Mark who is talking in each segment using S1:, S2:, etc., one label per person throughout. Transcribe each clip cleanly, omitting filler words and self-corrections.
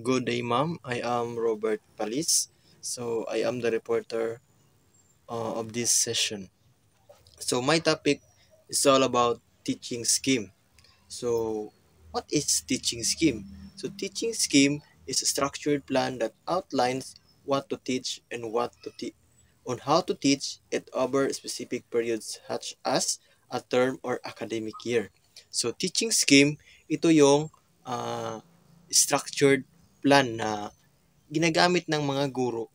S1: Good day, ma'am. I am Robert Palis. So, I am the reporter of this session. So, my topic is all about teaching scheme. So, what is teaching scheme? So, teaching scheme is a structured plan that outlines what to teach and on how to teach it over specific periods such as a term or academic year. So, teaching scheme, ito yung structured plan na ginagamit ng mga guro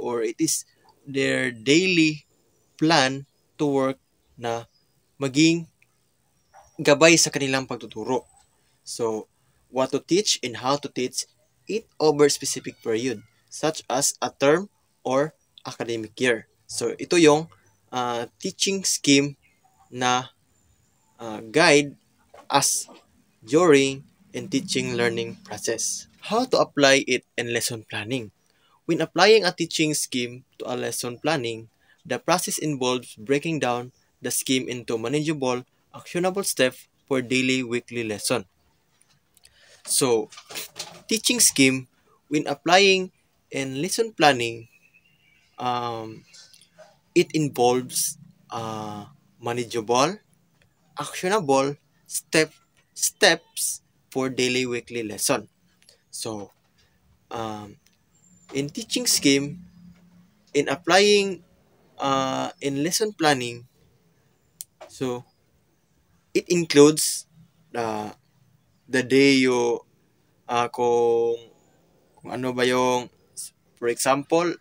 S1: or it is their daily plan to work na maging gabay sa kanilang pagtuturo. So, what to teach and how to teach it over specific period such as a term or academic year. So, ito yung teaching scheme na guide us during and teaching learning process. How to apply it in lesson planning? When applying a teaching scheme to a lesson planning, the process involves breaking down the scheme into manageable, actionable steps for daily, weekly lesson. So, teaching scheme, when applying in lesson planning, it involves manageable, actionable steps for daily, weekly lesson. So, in teaching scheme, in applying in lesson planning, so it includes the day you kung ano ba yung, for example,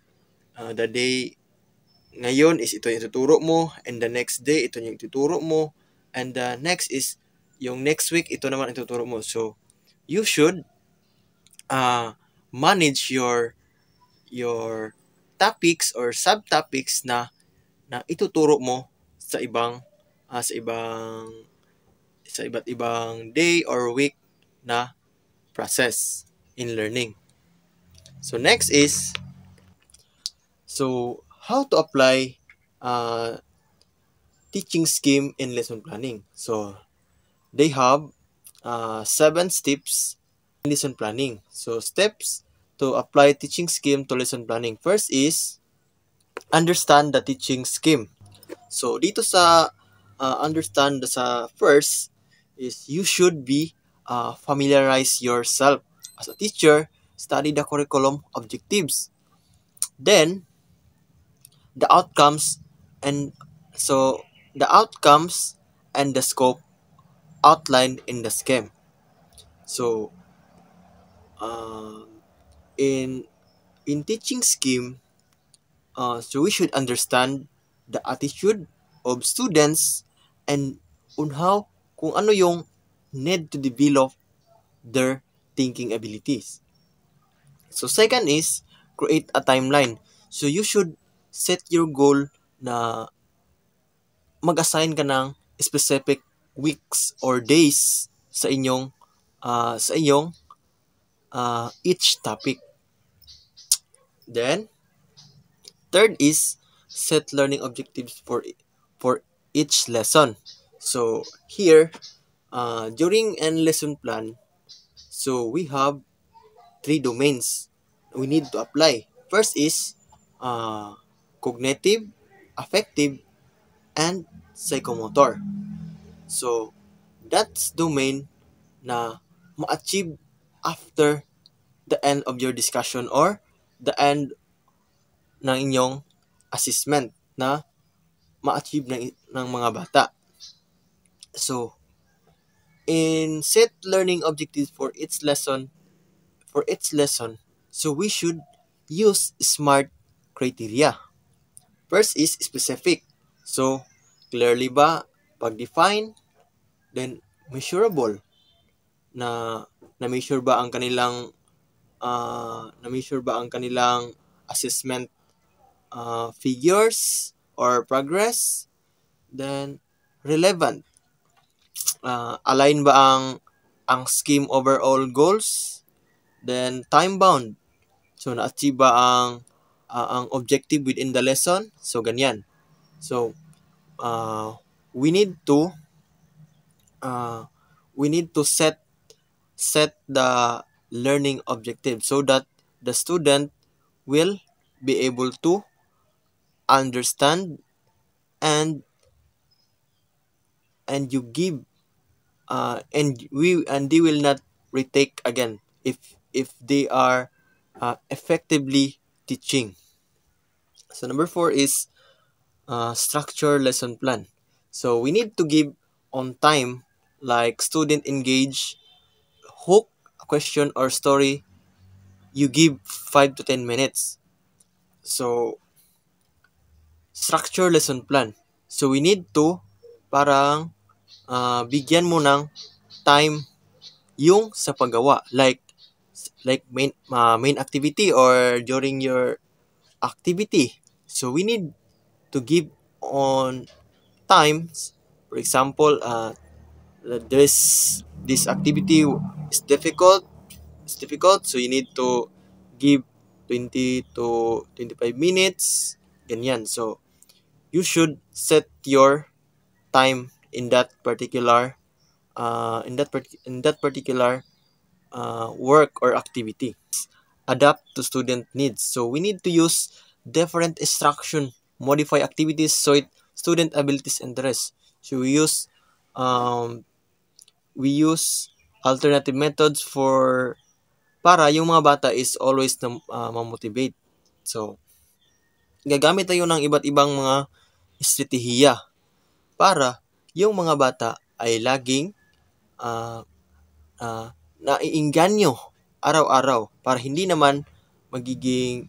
S1: the day ngayon is ito yung ituturo mo, and the next day ito yung ituturo mo, and the next is yung next week ito naman ituturo mo. So you should manage your topics or subtopics na ituturo mo sa iba't ibang day or week na process in learning. So next is how to apply teaching scheme in lesson planning. So they have 7 steps in lesson planning. So steps to apply teaching scheme to lesson planning. First is understand the teaching scheme. So dito sa understand sa first is you should be familiarize yourself as a teacher, study the curriculum objectives. Then the outcomes and the scope outlined in the scheme. So in teaching scheme, so we should understand the attitude of students and on how kung ano yung need to develop their thinking abilities. So second is create a timeline. So you should set your goal na mag-assign ka ng specific weeks or days sa inyong each topic. Then third is set learning objectives for each lesson. So here during an lesson plan, so we have 3 domains we need to apply. First is cognitive, affective, and psychomotor. So that's domain na ma-achieve after the end of your discussion or the end ng inyong assessment na ma-achieve ng mga bata. So in set learning objectives for each lesson, so we should use SMART criteria. First is specific. So clearly ba, pag-define, then measurable. Na-measure ba ang kanilang assessment figures or progress? Then relevant. Align ba ang scheme overall goals? Then time bound. So na-achieve ba ang objective within the lesson? So ganyan. So we need to set the learning objective so that the student will be able to understand and you give and they will not retake again if they are effectively teaching. So number 4 is structure lesson plan. So we need to give on time, like student engage, hook, a question or story. You give 5 to 10 minutes. So structure lesson plan. So we need to parang bigyan mo ng time yung sa paggawa, like main activity or during your activity. So we need to give on times. For example, this activity is difficult. It's difficult, so you need to give 20 to 25 minutes. Ganyan. So you should set your time in that particular work or activity. Adapt to student needs. So we need to use different instruction, modify activities so it student abilities and interests. So um, we use alternative methods for para yung mga bata is always na ma-motivate. So gagamit tayo ng iba't ibang mga estratehiya para yung mga bata ay laging naiinganyo araw-araw para hindi naman magiging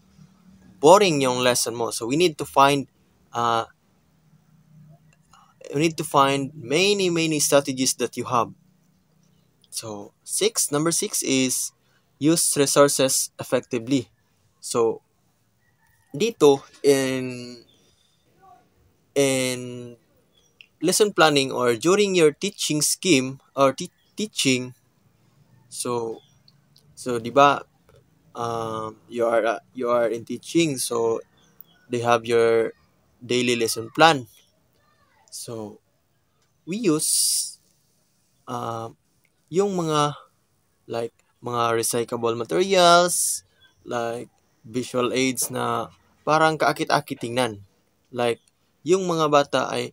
S1: boring yung lesson mo. So we need to find many strategies that you have. So number 6 is use resources effectively. So dito in lesson planning or during your teaching scheme or teaching, so di ba you are in teaching, so they have your daily lesson plan. So we use yung mga like mga recyclable materials, like visual aids na parang kaakit-akit tingnan. Like yung mga bata ay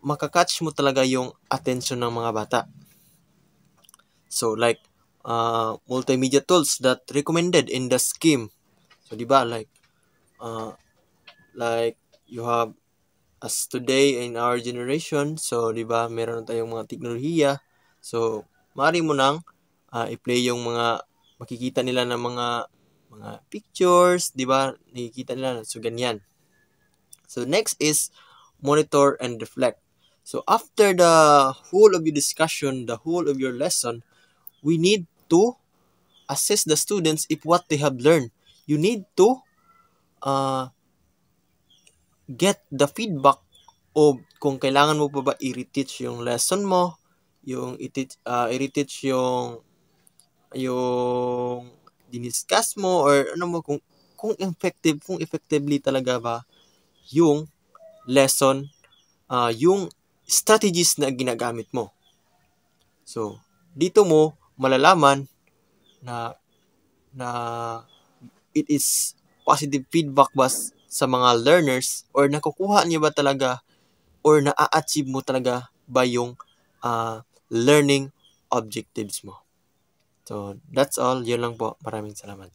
S1: makakatch mo talaga yung attention ng mga bata. So like multimedia tools that recommended in the scheme. So di ba like you have as today in our generation, so di ba meron tayong mga teknolohiya. So maaari mo nang i-play yung mga makikita nila ng mga pictures, di ba? Nakikita nila. So ganyan. So next is monitor and reflect. So after the whole of your discussion, the whole of your lesson, we need to assess the students if what they have learned. You need to get the feedback of kung kailangan mo pa ba i-reteach yung lesson mo, yung i-reteach yung diniscuss mo or ano mo kung effectively talaga ba yung lesson, yung strategies na ginagamit mo. So dito mo malalaman na it is positive feedback ba sa mga learners or nakukuha niyo ba talaga or na-achieve mo talaga ba yung learning objectives mo. So that's all. Yun lang po. Maraming salamat.